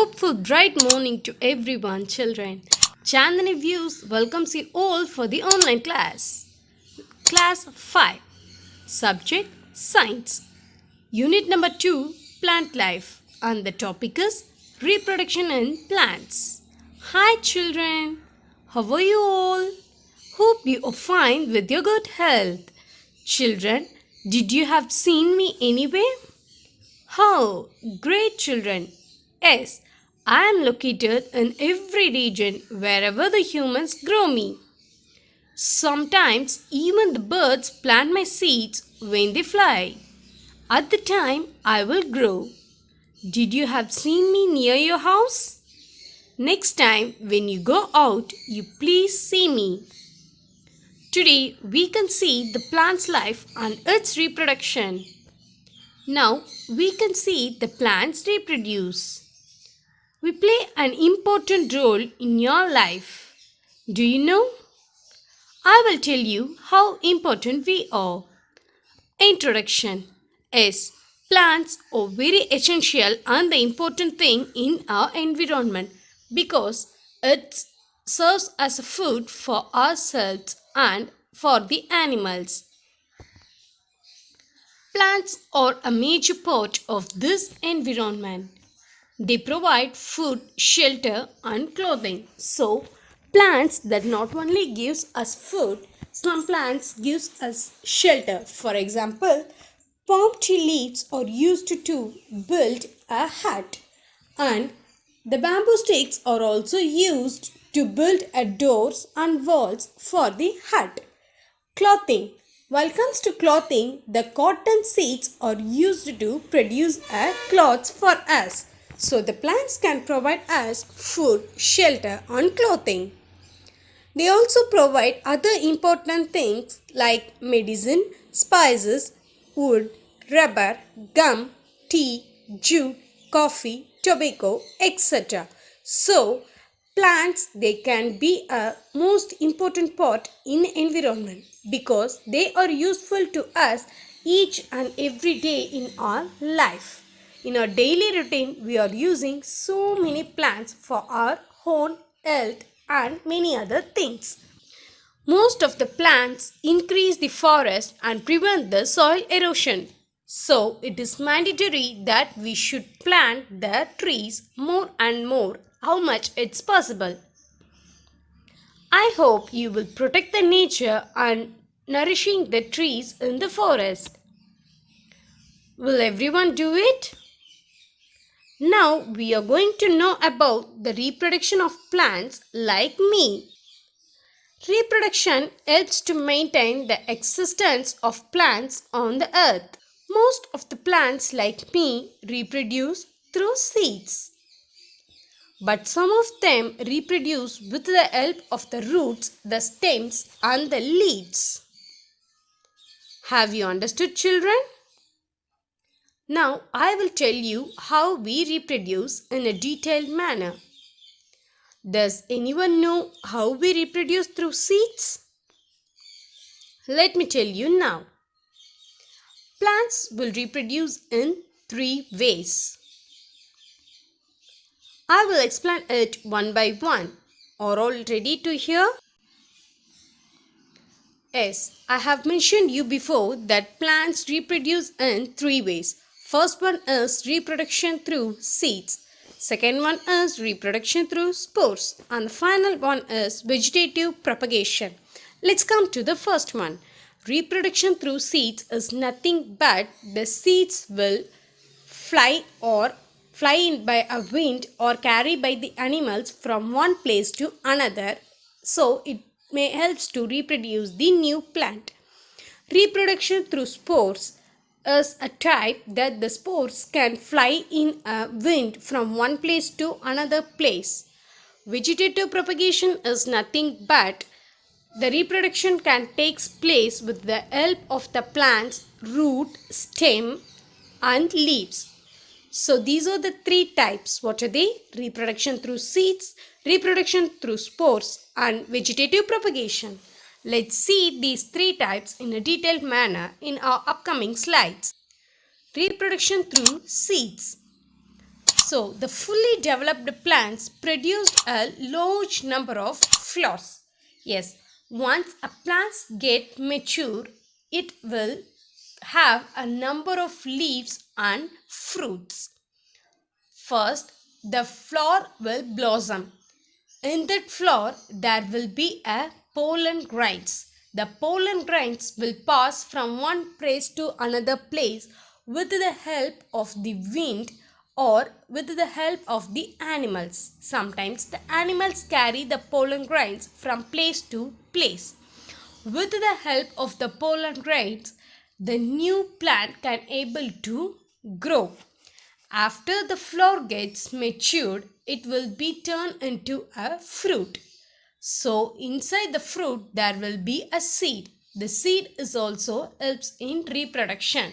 Hopeful bright morning to everyone, children. Chandani Views welcomes you all for the online class. Class 5. Subject Science. Unit number 2 Plant Life. And the topic is Reproduction in Plants. Hi, children. How are you all? Hope you are fine with your good health. Children, did you have seen me anywhere? Oh, great children. Yes, I am located in every region wherever the humans grow me. Sometimes even the birds plant my seeds when they fly. At the time I will grow. Did you have seen me near your house? Next time when you go out, you please see me. Today we can see the plant's life and its reproduction. Now we can see the plants reproduce. We play an important role in your life. Do you know? I will tell you how important we are. Introduction. Yes, plants are very essential and the important thing in our environment because it serves as a food for ourselves and for the animals. Plants are a major part of this environment. They provide food, shelter and clothing. So, plants that not only gives us food, some plants gives us shelter. For example, palm tree leaves are used to build a hut, and the bamboo sticks are also used to build a doors and walls for the hut. Clothing. While comes to clothing, the cotton seeds are used to produce a clothes for us. So the plants can provide us food, shelter and clothing. They also provide other important things like medicine, spices, wood, rubber, gum, tea, jute, coffee, tobacco, etc. So plants they can be a most important part in environment because they are useful to us each and every day in our life. In our daily routine, we are using so many plants for our own health and many other things. Most of the plants increase the forest and prevent the soil erosion. So, it is mandatory that we should plant the trees more and more, how much it's possible. I hope you will protect the nature and nourishing the trees in the forest. Will everyone do it? Now we are going to know about the reproduction of plants like me. Reproduction helps to maintain the existence of plants on the earth. Most of the plants like me reproduce through seeds. But some of them reproduce with the help of the roots, the stems and the leaves. Have you understood, children? Now I will tell you how we reproduce in a detailed manner. Does anyone know how we reproduce through seeds? Let me tell you now. Plants will reproduce in three ways. I will explain it one by one. Are all ready to hear? Yes, I have mentioned you before that plants reproduce in three ways. First one is reproduction through seeds. Second one is reproduction through spores. And the final one is vegetative propagation. Let's come to the first one. Reproduction through seeds is nothing but the seeds will fly in by a wind or carry by the animals from one place to another, so it may helps to reproduce the new plant. Reproduction through spores is a type that the spores can fly in a wind from one place to another place. Vegetative propagation is nothing but the reproduction can take place with the help of the plant's root, stem and leaves. So these are the three types. What are they? Reproduction through seeds, reproduction through spores and vegetative propagation. Let's see these three types in a detailed manner in our upcoming slides. Reproduction through seeds. So the fully developed plants produce a large number of flowers. Yes, once a plant get mature, it will have a number of leaves and fruits. First, the flower will blossom. In that flower, there will be a pollen grains. The pollen grains will pass from one place to another place with the help of the wind or with the help of the animals. Sometimes the animals carry the pollen grains from place to place. With the help of the pollen grains, the new plant can able to grow. After the flower gets matured, it will be turned into a fruit. So inside the fruit there will be a seed. The seed is also helps in reproduction.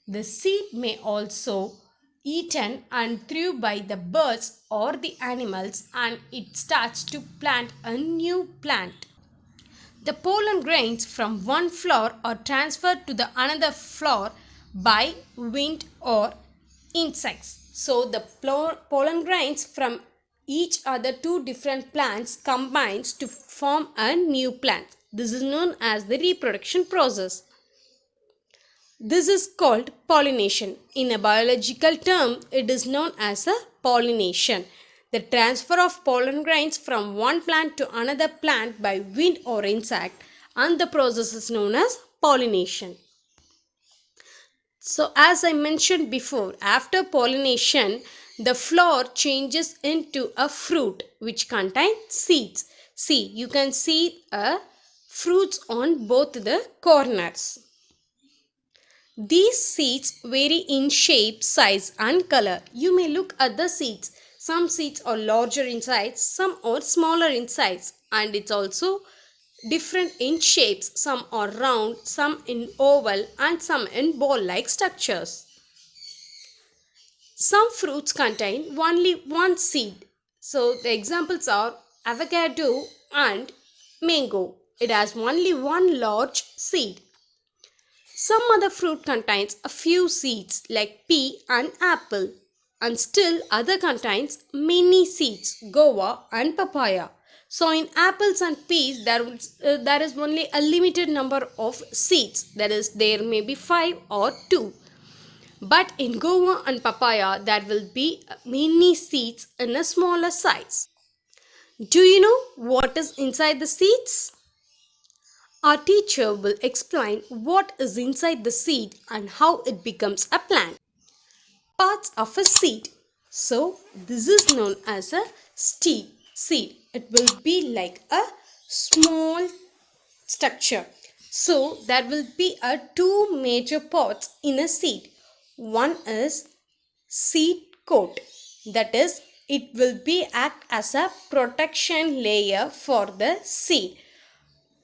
The seed may also eaten and through by the birds or the animals, and it starts to plant a new plant. The pollen grains from one flower are transferred to the another flower by wind or insects. So the pollen grains from each other two different plants combines to form a new plant. This is known as the reproduction process. This is called pollination. In a biological term, it is known as a pollination. The transfer of pollen grains from one plant to another plant by wind or insect, and the process is known as pollination. So as I mentioned before, after pollination, the flower changes into a fruit which contains seeds. See, you can see fruits on both the corners. These seeds vary in shape, size and color. You may look at the seeds. Some seeds are larger in size, some are smaller in size, and it's also different in shapes. Some are round, some in oval and some in ball-like structures. Some fruits contain only one seed. So the examples are avocado and mango. It has only one large seed. Some other fruit contains a few seeds like pea and apple, and still other contains many seeds, guava and papaya. So in apples and peas there is only a limited number of seeds, that is there may be 5 or 2. But in guava and papaya there will be many seeds in a smaller size. Do you know what is inside the seeds? Our teacher will explain what is inside the seed and how it becomes a plant. Parts of a seed. So, this is known as a seed. It will be like a small structure. So, there will be two major parts in a seed. One is seed coat. That is, it will be act as a protection layer for the seed.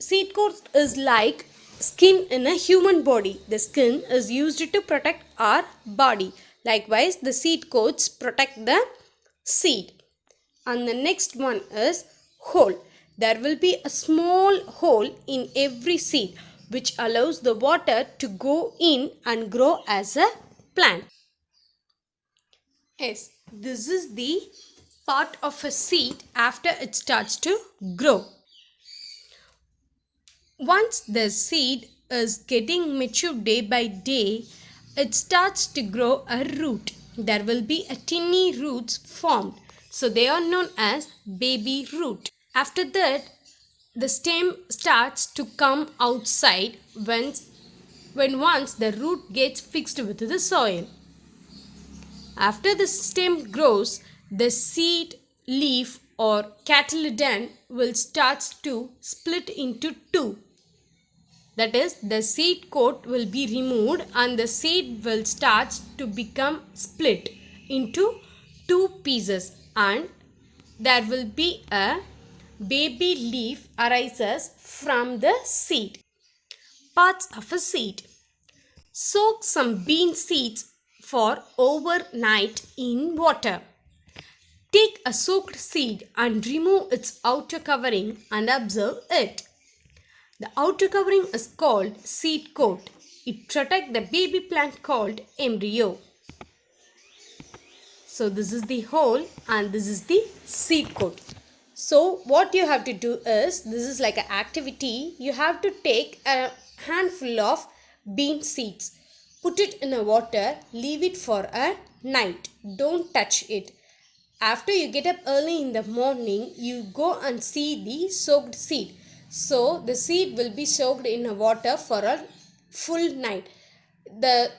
Seed coat is like skin in a human body. The skin is used to protect our body. Likewise, the seed coats protect the seed. And the next one is hole. There will be a small hole in every seed which allows the water to go in and grow as a plant. Yes, this is the part of a seed after it starts to grow. Once the seed is getting mature day by day, it starts to grow a root. There will be a tiny roots formed. So they are known as baby root. After that, the stem starts to come outside when once the root gets fixed with the soil. After the stem grows, the seed leaf or cotyledon will start to split into two. That is, the seed coat will be removed and the seed will start to become split into two pieces, and there will be a baby leaf arises from the seed. Parts of a seed. Soak some bean seeds for overnight in water. Take a soaked seed and remove its outer covering and observe it. The outer covering is called seed coat. It protects the baby plant called embryo. So this is the hole and this is the seed coat. So what you have to do is, this is like an activity. You have to take a handful of bean seeds, put it in a water, leave it for a night. Don't touch it. After you get up early in the morning, you go and see the soaked seed. So the seed will be soaked in a water for a full night. The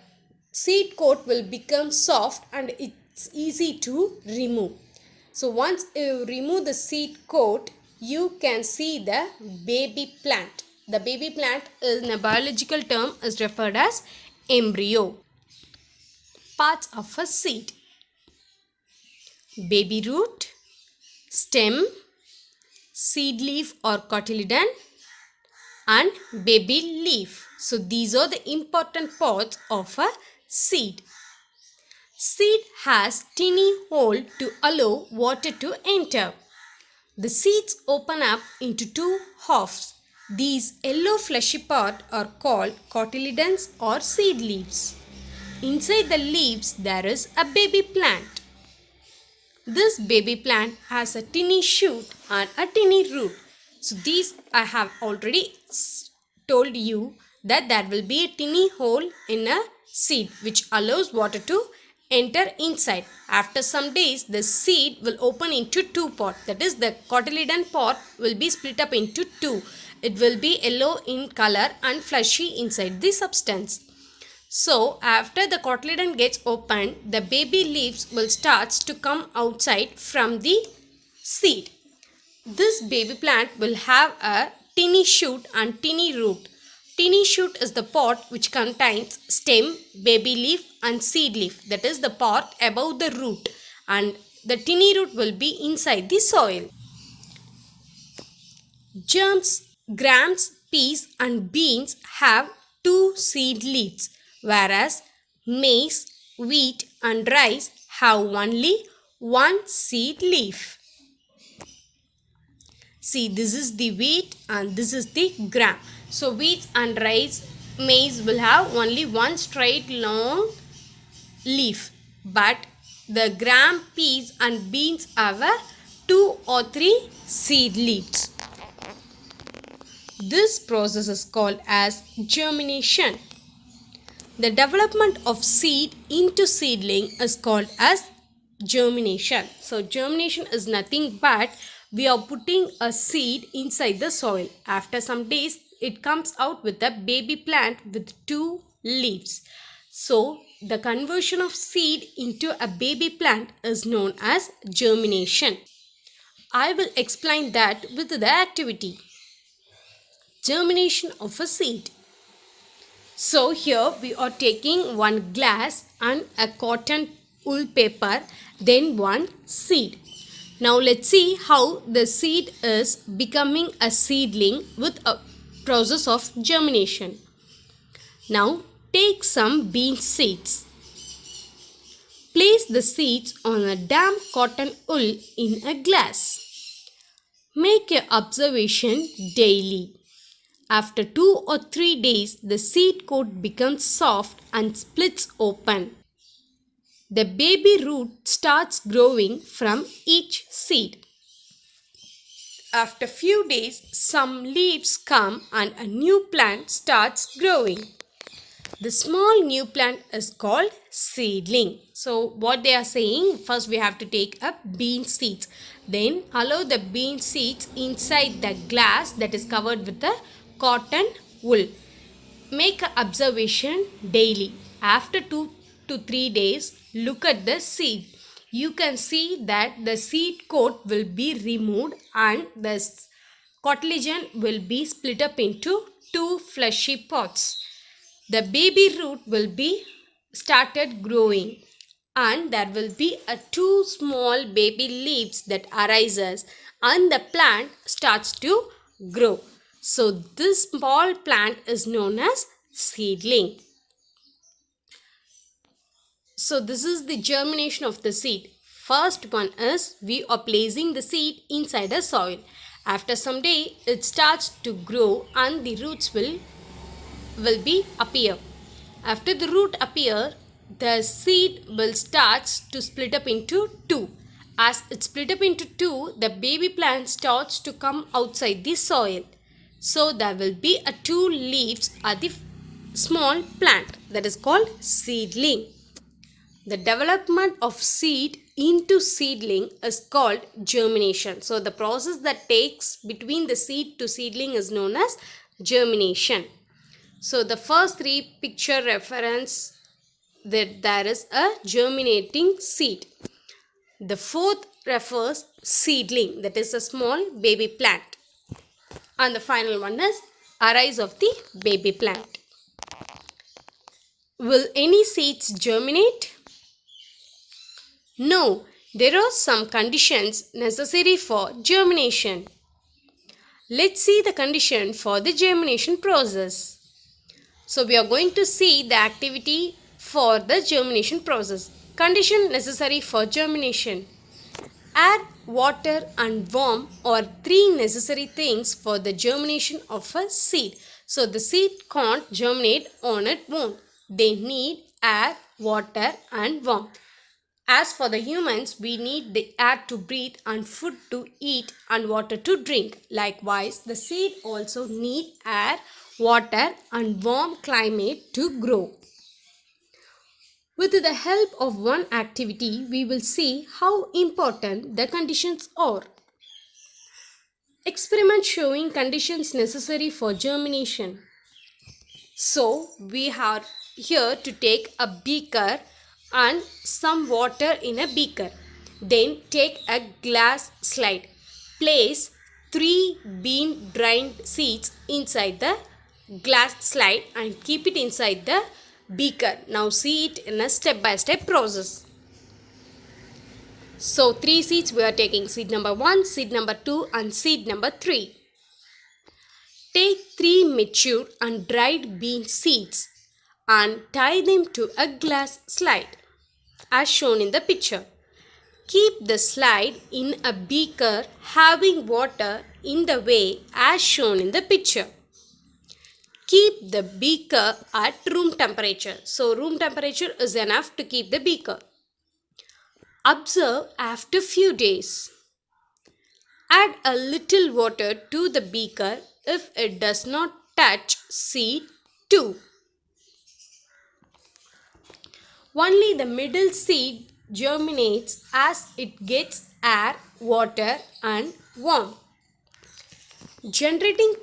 seed coat will become soft and it's easy to remove. So once you remove the seed coat, you can see the baby plant. The baby plant in a biological term is referred as embryo. Parts of a seed: baby root, stem, seed leaf or cotyledon, and baby leaf. So these are the important parts of a seed. Seed has tiny hole to allow water to enter. The seeds open up into two halves. These yellow fleshy part are called cotyledons or seed leaves. Inside the leaves there is a baby plant. This baby plant has a tiny shoot and a tiny root. So these I have already told you that there will be a tiny hole in a seed which allows water to enter inside. After some days, the seed will open into two parts. That is, the cotyledon part will be split up into two. It will be yellow in color and fleshy inside the substance. So after the cotyledon gets opened, the baby leaves will start to come outside from the seed. This baby plant will have a tiny shoot and tiny root. Tiny shoot is the part which contains stem, baby leaf and seed leaf. That is the part above the root, and the tiny root will be inside the soil. Germs, grams, peas and beans have two seed leaves, whereas maize, wheat and rice have only one seed leaf. See, this is the wheat and this is the gram. So wheat and rice, maize will have only one straight long leaf, but the gram, peas and beans have a 2 or 3 seed leaves. This process is called as germination. The development of seed into seedling is called as germination. So germination is nothing but we are putting a seed inside the soil. After some days, it comes out with a baby plant with 2 leaves. So the conversion of seed into a baby plant is known as germination. I will explain that with the activity. Germination of a seed. So here we are taking one glass and a cotton wool paper, then one seed. Now let's see how the seed is becoming a seedling with a process of germination. Now take some bean seeds. Place the seeds on a damp cotton wool in a glass. Make an observation daily. After 2 or 3 days, the seed coat becomes soft and splits open. The baby root starts growing from each seed. After few days, some leaves come and a new plant starts growing. The small new plant is called seedling. So what they are saying, first we have to take up bean seeds. Then allow the bean seeds inside the glass that is covered with the cotton wool. Make an observation daily. After 2 to 3 days, look at the seed. You can see that the seed coat will be removed and the cotyledon will be split up into 2 fleshy parts. The baby root will be started growing and there will be a 2 small baby leaves that arises and the plant starts to grow. So this small plant is known as seedling. So this is the germination of the seed. First one is we are placing the seed inside the soil. After some day it starts to grow and the roots will appear. After the root appear, the seed will start to split up into two. As it split up into two, the baby plant starts to come outside the soil. So there will be a two leaves at the small plant, that is called seedling. The development of seed into seedling is called germination. So the process that takes between the seed to seedling is known as germination. So the first three picture reference that there is a germinating seed. The fourth refers seedling, that is a small baby plant. And the final one is arise of the baby plant. Will any seeds germinate? No, there are some conditions necessary for germination. Let's see the condition for the germination process. So we are going to see the activity for the germination process. Condition necessary for germination. Air, water and warmth are three necessary things for the germination of a seed. So the seed can't germinate on its own. They need air, water and warmth. As for the humans, we need the air to breathe and food to eat and water to drink. Likewise, the seed also need air, water and warm climate to grow. With the help of one activity, we will see how important the conditions are. Experiment showing conditions necessary for germination. So, we are here to take a beaker and some water in a beaker. Then take a glass slide. Place 3 bean dried seeds inside the glass slide and keep it inside the beaker. Now see it in a step-by-step process. So 3 seeds we are taking: seed number 1, seed number 2 and seed number 3. Take 3 mature and dried bean seeds and tie them to a glass slide as shown in the picture. Keep the slide in a beaker having water in the way as shown in the picture. Keep the beaker at room temperature. So room temperature is enough to keep the beaker. Observe after few days. Add a little water to the beaker if it does not touch seed 2. Only the middle seed germinates as it gets air, water and warmth. Generating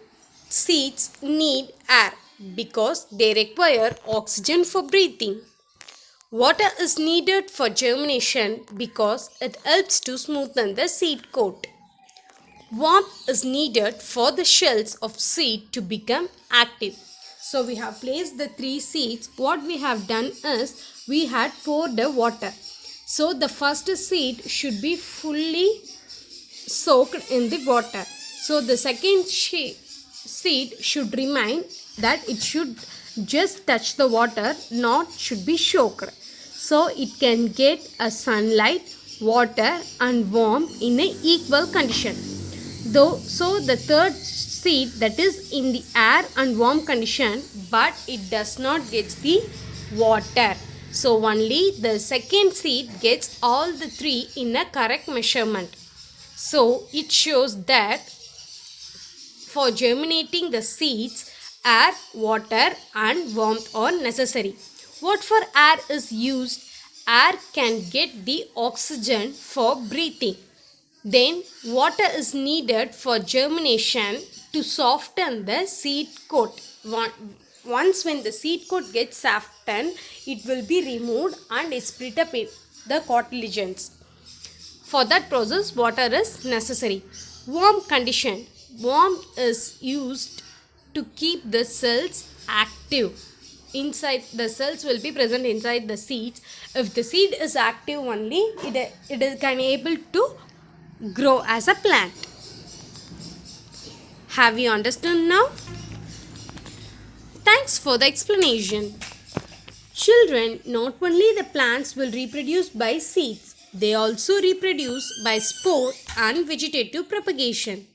seeds need air because they require oxygen for breathing. Water is needed for germination because it helps to smoothen the seed coat. Warmth is needed for the shells of seed to become active. So we have placed the 3 seeds. What we have done is we had poured the water. So the first seed should be fully soaked in the water. So the second seed should remain that it should just touch the water, not should be soaked. So it can get a sunlight, water and warmth in an equal condition. So the third seed that is in the air and warm condition, but it does not get the water. So only the second seed gets all the 3 in a correct measurement. So it shows that for germinating the seeds, air, water and warmth are necessary. What for air is used? Air can get the oxygen for breathing. Then water is needed for germination to soften the seed coat. Once when the seed coat gets softened, it will be removed and is split up in the cartilages. For that process, water is necessary. Warm condition. Warmth is used to keep the cells active. Inside the cells will be present inside the seeds. If the seed is active only, it can able to grow as a plant. Have you understood now? Thanks for the explanation. Children, not only the plants will reproduce by seeds, they also reproduce by spore and vegetative propagation.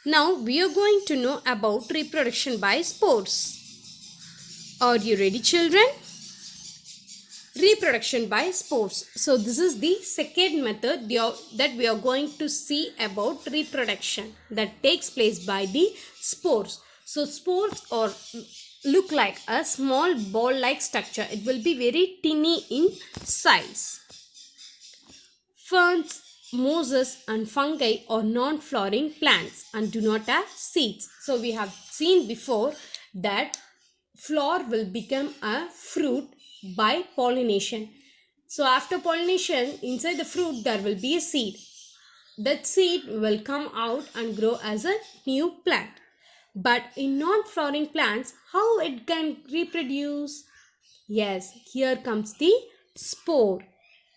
Now we are going to know about reproduction by spores. Are you ready, children? Reproduction by spores. So this is the second method that we are going to see about reproduction that takes place by the spores. So spores or look like a small ball like structure. It will be very tiny in size. Ferns, mosses and fungi are non-flowering plants and do not have seeds. So we have seen before that flower will become a fruit by pollination. So after pollination, inside the fruit there will be a seed. That seed will come out and grow as a new plant. But in non-flowering plants, how it can reproduce? Yes, here comes the spore.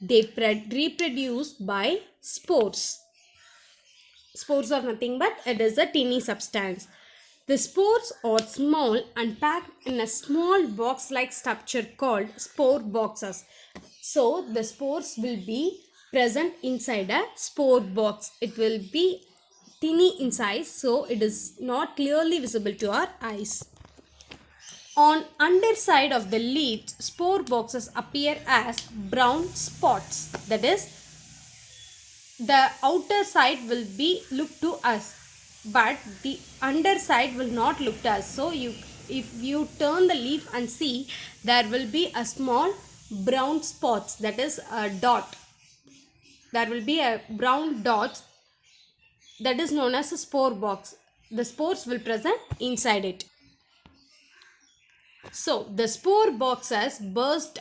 They reproduce by spores. Spores are nothing but it is a tiny substance. The spores are small and packed in a small box-like structure called spore boxes. So the spores will be present inside a spore box. It will be tiny in size, so it is not clearly visible to our eyes. On underside of the leaves, spore boxes appear as brown spots. That is, the outer side will be look to us, but the underside will not look to us. So if you turn the leaf and see, there will be a small brown spots, that is a dot. There will be a brown dot that is known as a spore box. The spores will present inside it. So the spore boxes burst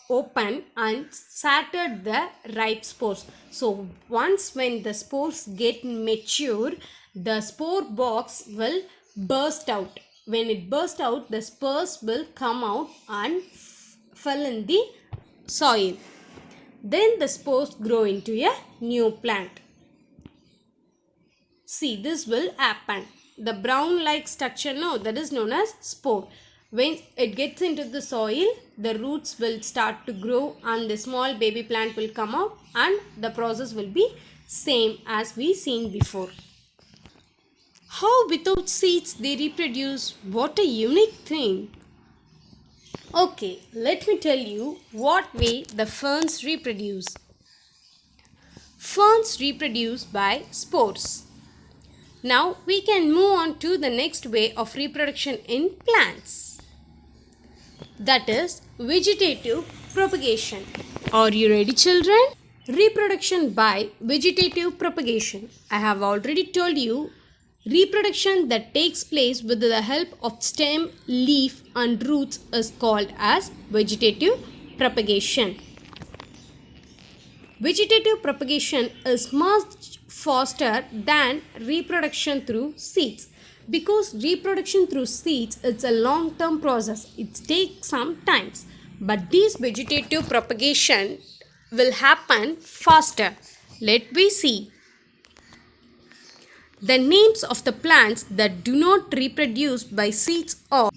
open and scattered the ripe spores. So once when the spores get mature, the spore box will burst out. When it bursts out, the spores will come out and fall in the soil. Then the spores grow into a new plant. See, this will happen. The brown like structure, no, that is known as spore. When it gets into the soil, the roots will start to grow and the small baby plant will come out, and the process will be same as we seen before. How without seeds they reproduce? What a unique thing. Okay, let me tell you what way the ferns reproduce. Ferns reproduce by spores. Now we can move on to the next way of reproduction in plants. That is vegetative propagation. Are you ready, children? Reproduction by vegetative propagation. I have already told you, reproduction that takes place with the help of stem, leaf and roots is called as vegetative propagation. Vegetative propagation is much faster than reproduction through seeds. Because reproduction through seeds is a long-term process. It takes some time. But this vegetative propagation will happen faster. Let me see. The names of the plants that do not reproduce by seeds are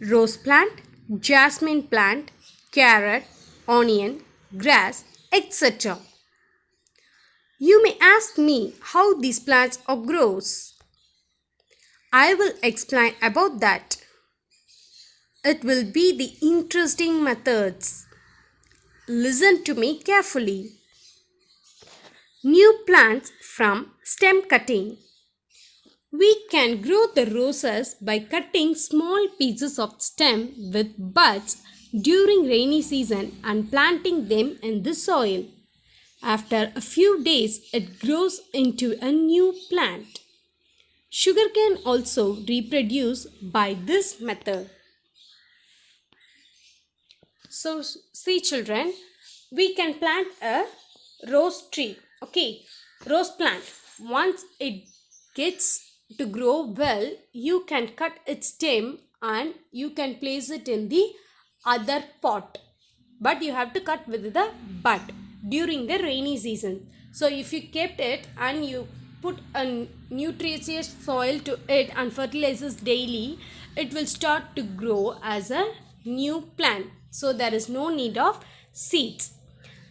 rose plant, jasmine plant, carrot, onion, grass, etc. You may ask me how these plants grows. I will explain about that. It will be the interesting methods. Listen to me carefully. New plants from stem cutting. We can grow the roses by cutting small pieces of stem with buds during rainy season and planting them in the soil. After a few days, it grows into a new plant. Sugarcane also reproduce by this method. So, see children, we can plant a rose tree. Okay, rose plant. Once it gets to grow well, you can cut its stem and you can place it in the other pot. But you have to cut with the bud during the rainy season. So if you kept it and you put a nutritious soil to it and fertilizes daily, it will start to grow as a new plant. So there is no need of seeds.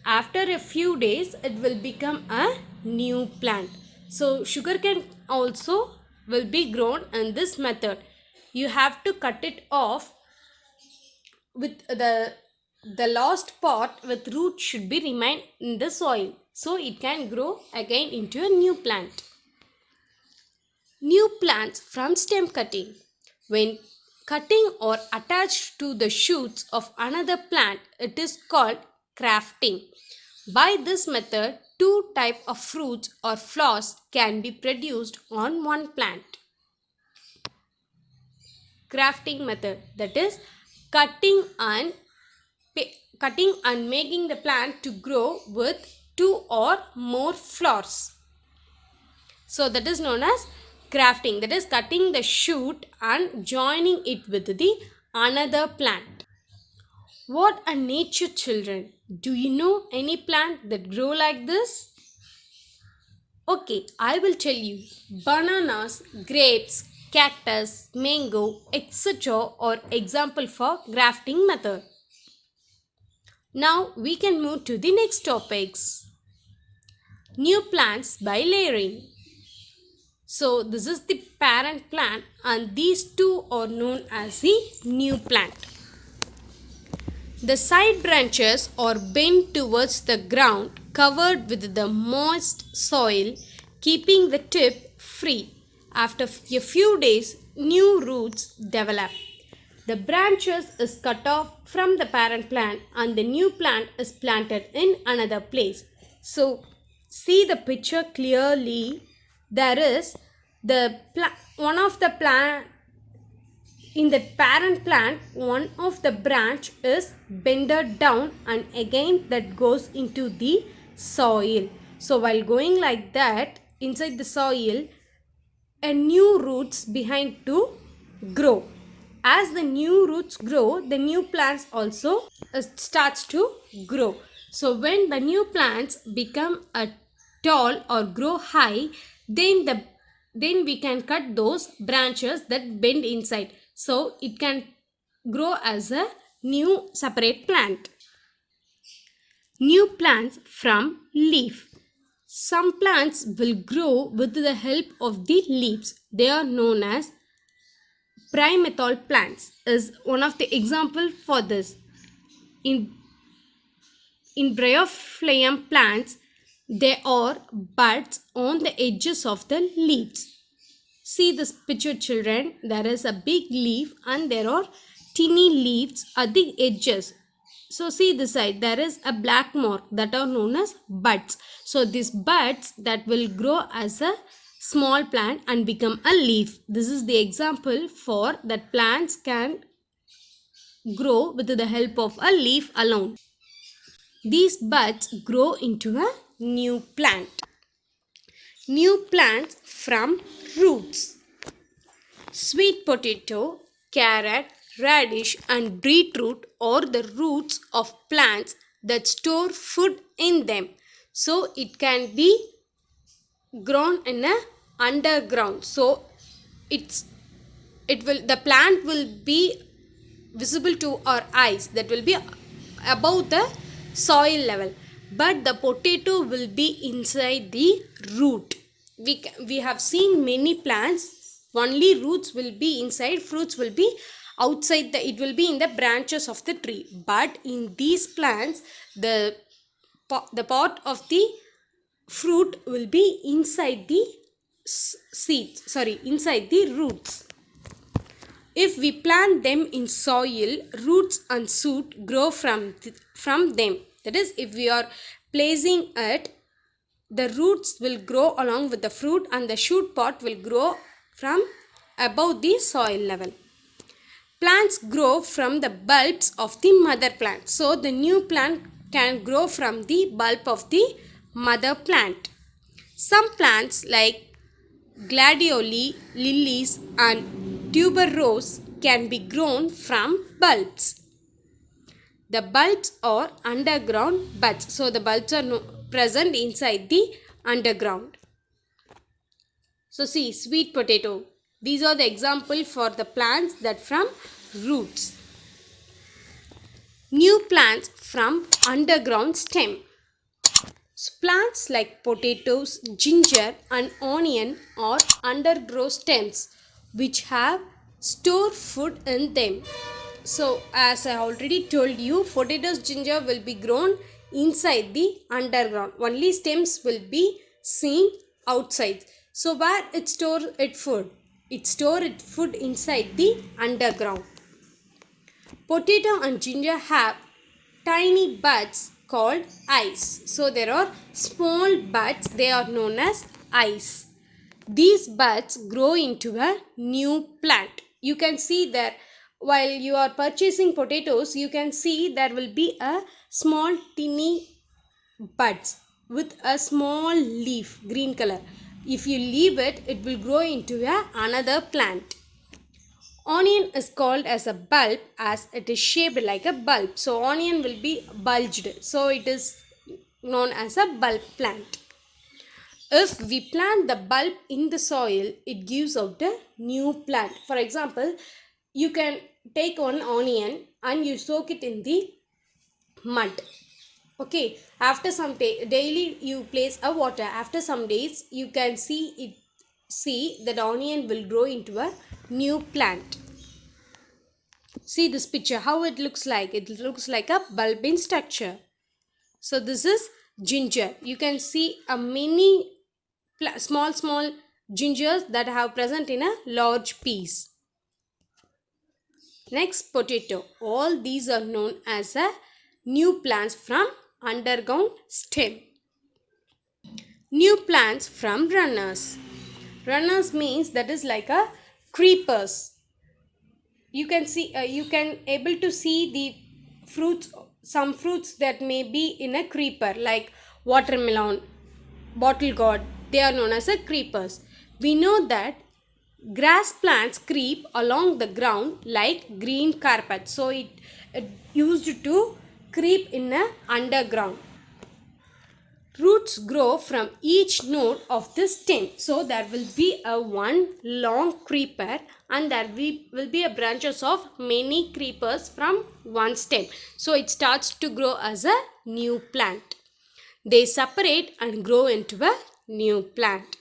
After a few days, it will become a new plant. So sugarcane also will be grown in this method. You have to cut it off with the The lost pot with root should be remain in the soil so it can grow again into a new plant. New plants from stem cutting. When cutting or attached to the shoots of another plant, it is called grafting. By this method, two types of fruits or flowers can be produced on one plant. Grafting method, that is cutting and making the plant to grow with two or more flowers. So that is known as grafting, that is cutting the shoot and joining it with the another plant. What are nature children? Do you know any plant that grow like this? Okay, I will tell you. Bananas, grapes, cactus, mango, etc. are example for grafting method. Now we can move to the next topics. New plants by layering. So this is the parent plant and these two are known as the new plant. The side branches are bent towards the ground, covered with the moist soil, keeping the tip free. After a few days, new roots develop. The branches is cut off from the parent plant and the new plant is planted in another place. So see the picture clearly. There is one of the plant in the parent plant, one of the branch is bended down and again that goes into the soil. So while going like that inside the soil, a new roots behind to grow. As the new roots grow, the new plants also starts to grow. So when the new plants become a tall or grow high, then we can cut those branches that bend inside. So it can grow as a new separate plant. New plants from leaf. Some plants will grow with the help of the leaves. They are known as primethol plants is one of the example for this. In bryophyllum plants, there are buds on the edges of the leaves. See this picture children, there is a big leaf and there are teeny leaves at the edges. So see this side, there is a black mark that are known as buds. So these buds that will grow as a small plant and become a leaf. This is the example for that plants can grow with the help of a leaf alone. These buds grow into a new plant. New plants from roots. Sweet potato, carrot, radish and beetroot are the roots of plants that store food in them. So it can be grown in a underground. So the plant will be visible to our eyes, that will be above the soil level, but the potato will be inside the root. We have seen many plants only roots will be inside, fruits will be outside, it will be in the branches of the tree. But in these plants the part of the fruit will be inside the inside the roots. If we plant them in soil, roots and shoot grow from them. That is, if we are placing it, the roots will grow along with the fruit and the shoot part will grow from above the soil level. Plants grow from the bulbs of the mother plant. So the new plant can grow from the bulb of the mother plant. Some plants like gladioli, lilies and tuberose can be grown from bulbs. The bulbs are underground buds. So the bulbs are present inside the underground. So see, sweet potato. These are the example for the plants that from roots. New plants from underground stem. So plants like potatoes, ginger and onion are underground stems which have stored food in them. So, as I already told you, potatoes ginger will be grown inside the underground. Only stems will be seen outside. So, where it store its food? It store its food inside the underground. Potato and ginger have tiny buds called eyes. So, there are small buds. They are known as eyes. These buds grow into a new plant. You can see there while you are purchasing potatoes, you can see there will be a small teeny buds with a small leaf, green color. If you leave it, it will grow into another plant. Onion is called as a bulb as it is shaped like a bulb. So onion will be bulged. So it is known as a bulb plant. If we plant the bulb in the soil, it gives out a new plant. For example, you can take one onion and you soak it in the mud. Okay, after some daily you place a water. After some days, you can see that onion will grow into a new plant. See this picture, how it looks like. It looks like a bulb in structure. So this is ginger. You can see a mini small gingers that have present in a large piece. Next, potato. All these are known as a new plants from underground stem. New plants from runners. Runners means that is like a creepers. You can see you can able to see the fruits, some fruits that may be in a creeper like watermelon, bottle gourd. They are known as a creepers. We know that grass plants creep along the ground like green carpet. So it used to creep in a underground. Roots grow from each node of the stem. So there will be a one long creeper and there will be a branches of many creepers from one stem. So it starts to grow as a new plant. They separate and grow into a new plant.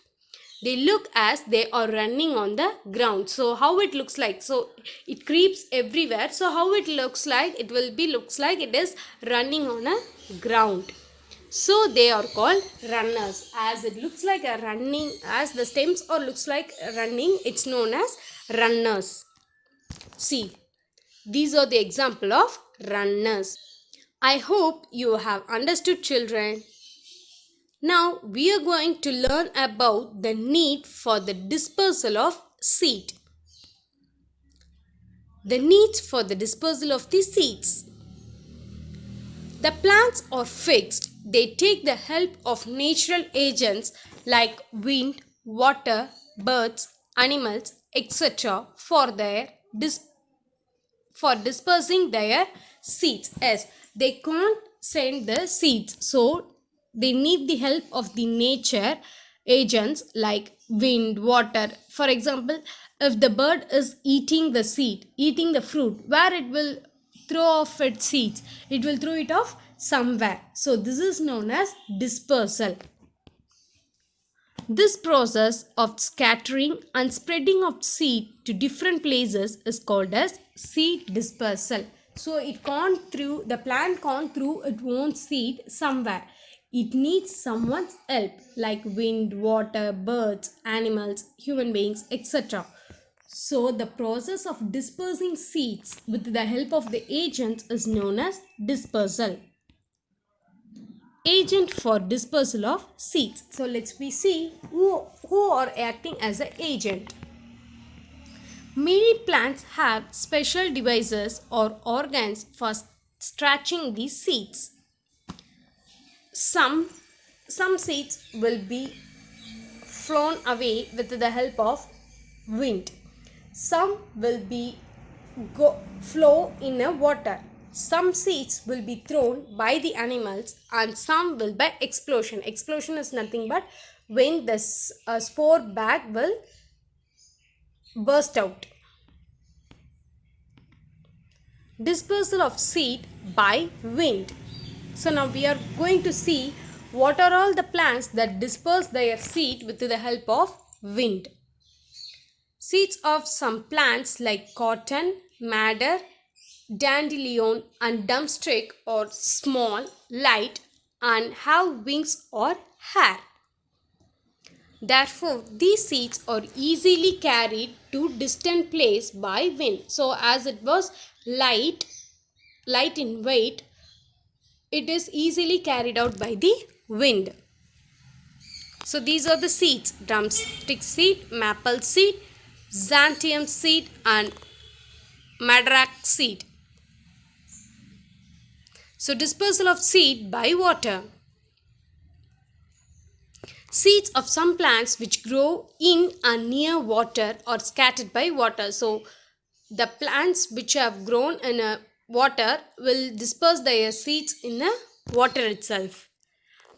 They look as they are running on the ground. So how it looks like? So it creeps everywhere. So how it looks like? It will be looks like it is running on a ground. So they are called runners. As it looks like a running, as the stems or looks like running, it's known as runners. See, these are the example of runners. I hope you have understood, children. Now we are going to learn about the need for the dispersal of seed. The needs for the dispersal of the seeds. The plants are fixed. They take the help of natural agents like wind, water, birds, animals, etc. for dispersing their seeds. Yes, they can't send the seeds, so they need the help of the nature agents like wind, water. For example, if the bird is eating the seed, eating the fruit, where it will throw off its seeds, it will throw it off somewhere. So this is known as dispersal. This process of scattering and spreading of seed to different places is called as seed dispersal. So the plant can't throw its own seed somewhere. It needs someone's help like wind, water, birds, animals, human beings, etc. So the process of dispersing seeds with the help of the agents is known as dispersal. Agent for dispersal of seeds. So let's see who are acting as an agent. Many plants have special devices or organs for stretching the seeds. Some seeds will be flown away with the help of wind. Some will be flow in a water. Some seeds will be thrown by the animals and some will by explosion. Explosion is nothing but when the spore bag will burst out. Dispersal of seed by wind. So now we are going to see what are all the plants that disperse their seed with the help of wind. Seeds of some plants like cotton, madder, dandelion, and drumstick are small, light, and have wings or hair. Therefore, these seeds are easily carried to distant place by wind. So, as it was light in weight, it is easily carried out by the wind. So, these are the seeds: drumstick seed, maple seed, xanthium seed, and madrak seed. So, dispersal of seed by water. Seeds of some plants which grow in and near water are scattered by water. So, the plants which have grown in water will disperse their seeds in the water itself.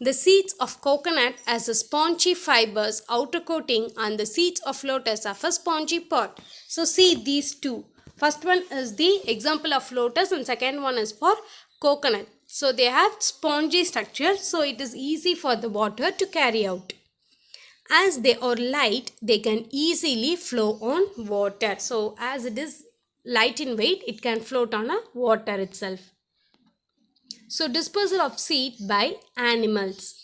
The seeds of coconut has a spongy fibers outer coating, and the seeds of lotus have a spongy pod. So see these two. First one is the example of lotus and second one is for coconut. So they have spongy structure, so it is easy for the water to carry out. As they are light, they can easily flow on water. So as it is light in weight, it can float on a water itself. So dispersal of seed by animals.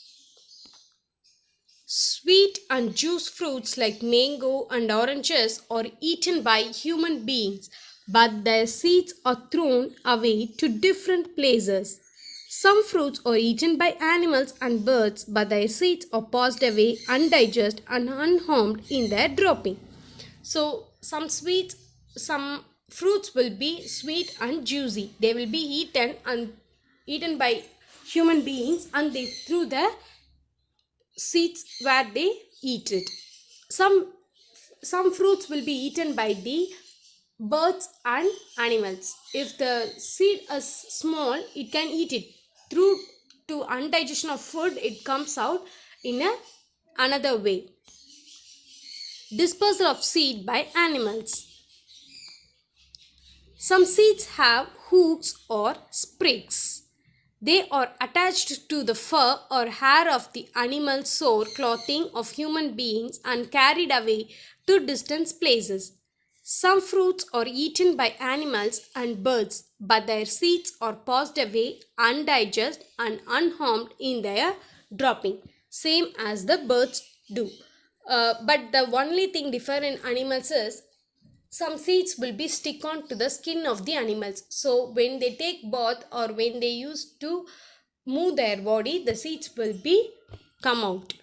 Sweet and juice fruits like mango and oranges are eaten by human beings, but their seeds are thrown away to different places. Some fruits are eaten by animals and birds, but their seeds are passed away undigested and unharmed in their dropping. So some fruits will be sweet and juicy. They will be eaten by human beings, and they threw their seeds where they eat it. Some fruits will be eaten by the birds and animals. If the seed is small, it can eat it. Through to undigestion of food, it comes out in another way. Dispersal of seed by animals. Some seeds have hooks or sprigs. They are attached to the fur or hair of the animal or clothing of human beings and carried away to distant places. Some fruits are eaten by animals and birds, but their seeds are passed away undigested and unharmed in their dropping, same as the birds do. But the only thing different in animals is some seeds will be stick on to the skin of the animals. So when they take bath or when they used to move their body, the seeds will be come out.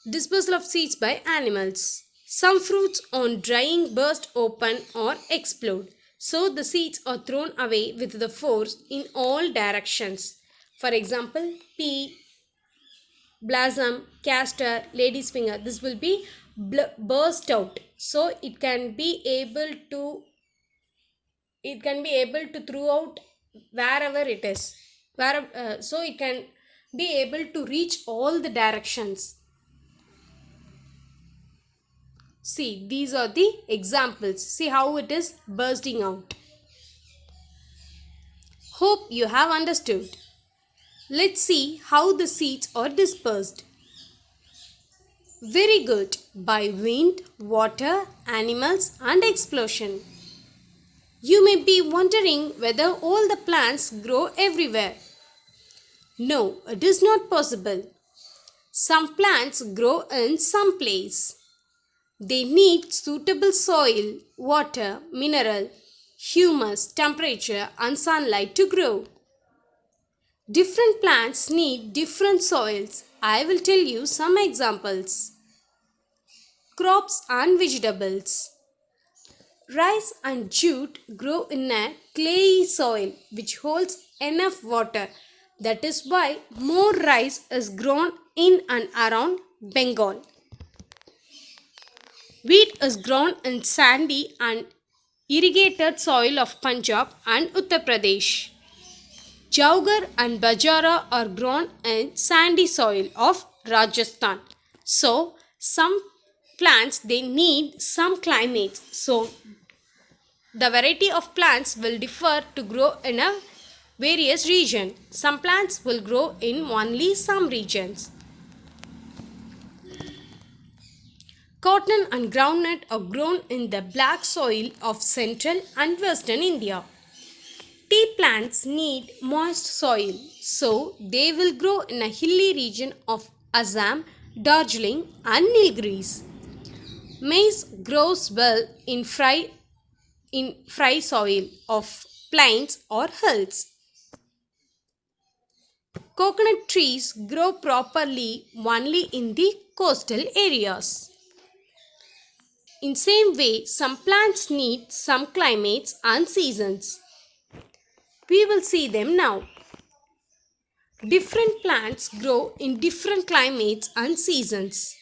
Dispersal of seeds by animals. Some fruits on drying burst open or explode. So the seeds are thrown away with the force in all directions. For example, pea, blossom, castor, lady's finger. This will be burst out. So it can be able to throw out wherever it is. So it can be able to reach all the directions. See, these are the examples. See how it is bursting out. Hope you have understood. Let's see how the seeds are dispersed. Very good. By wind, water, animals and explosion. You may be wondering whether all the plants grow everywhere. No, it is not possible. Some plants grow in some place. They need suitable soil, water, mineral, humus, temperature and sunlight to grow. Different plants need different soils. I will tell you some examples. Crops and vegetables. Rice and jute grow in a clayey soil which holds enough water. That is why more rice is grown in and around Bengal. Wheat is grown in sandy and irrigated soil of Punjab and Uttar Pradesh. Jowgar and bajara are grown in sandy soil of Rajasthan. So, some plants they need some climates. So, the variety of plants will differ to grow in a various region. Some plants will grow in only some regions. Cotton and groundnut are grown in the black soil of central and western India. Tea plants need moist soil, so they will grow in a hilly region of Assam, Darjeeling, and Nilgiris. Maize grows well in fry soil of plains or hills. Coconut trees grow properly only in the coastal areas. In same way, some plants need some climates and seasons. We will see them now. Different plants grow in different climates and seasons.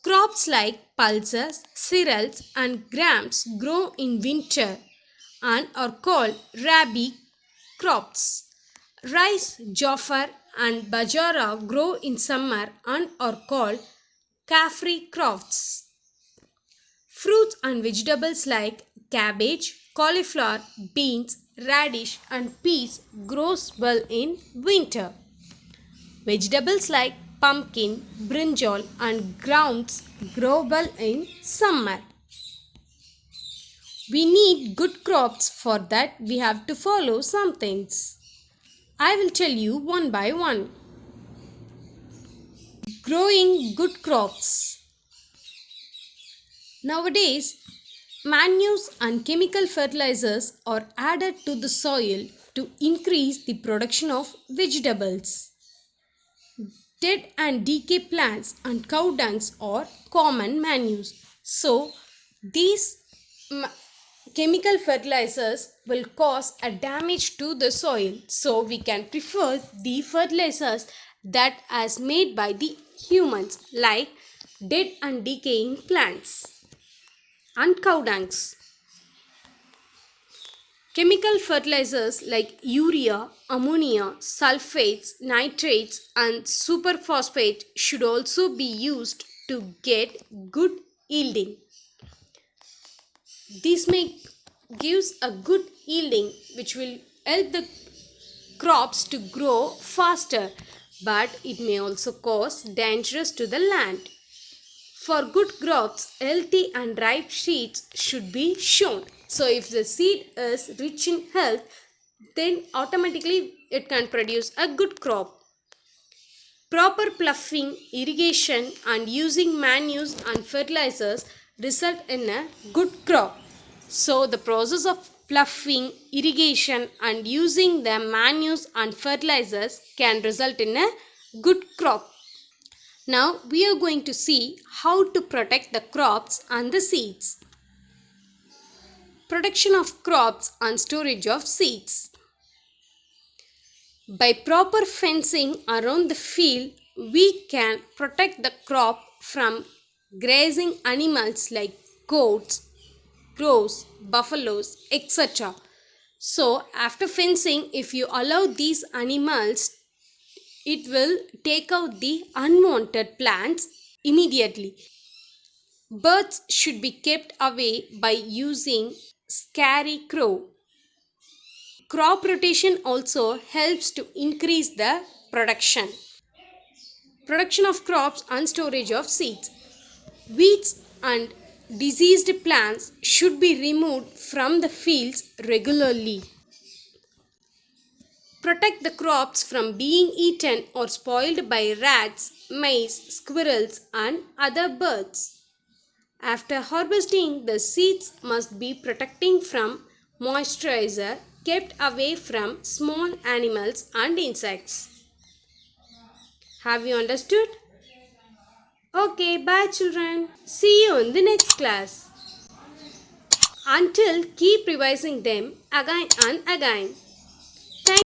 Crops like pulses, cereals, and grams grow in winter and are called rabi crops. Rice, jofar, and bajara grow in summer and are called kharif crops. Fruits and vegetables like cabbage, cauliflower, beans, radish, and peas grows well in winter. Vegetables like pumpkin, brinjal, and grounds grow well in summer. We need good crops. For that we have to follow some things. I will tell you one by one. Growing good crops. Nowadays, manures and chemical fertilizers are added to the soil to increase the production of vegetables. Dead and decay plants and cow dungs are common manures. So, these chemical fertilizers will cause a damage to the soil. So, we can prefer the fertilizers that as made by the humans like dead and decaying plants and cow dungs. Chemical fertilizers like urea, ammonia, sulfates, nitrates, and superphosphate should also be used to get good yielding. These may gives a good yielding which will help the crops to grow faster, but it may also cause dangerous to the land. For good crops, healthy and ripe seeds should be shown. So if the seed is rich in health, then automatically it can produce a good crop. Proper ploughing, irrigation, and using manures and fertilizers result in a good crop. So the process of ploughing, irrigation, and using the manures and fertilizers can result in a good crop. Now we are going to see how to protect the crops and the seeds. Protection of crops and storage of seeds. By proper fencing around the field, we can protect the crop from grazing animals like goats, crows, buffaloes, etc. So after fencing, if you allow these animals, it will take out the unwanted plants immediately. Birds should be kept away by using scarecrow. Crop rotation also helps to increase the production. Production of crops and storage of seeds. Weeds and diseased plants should be removed from the fields regularly. Protect the crops from being eaten or spoiled by rats, mice, squirrels, and other birds. After harvesting, the seeds must be protecting from moisturizer, kept away from small animals and insects. Have you understood? Okay, bye children. See you in the next class. Until keep revising them again and again.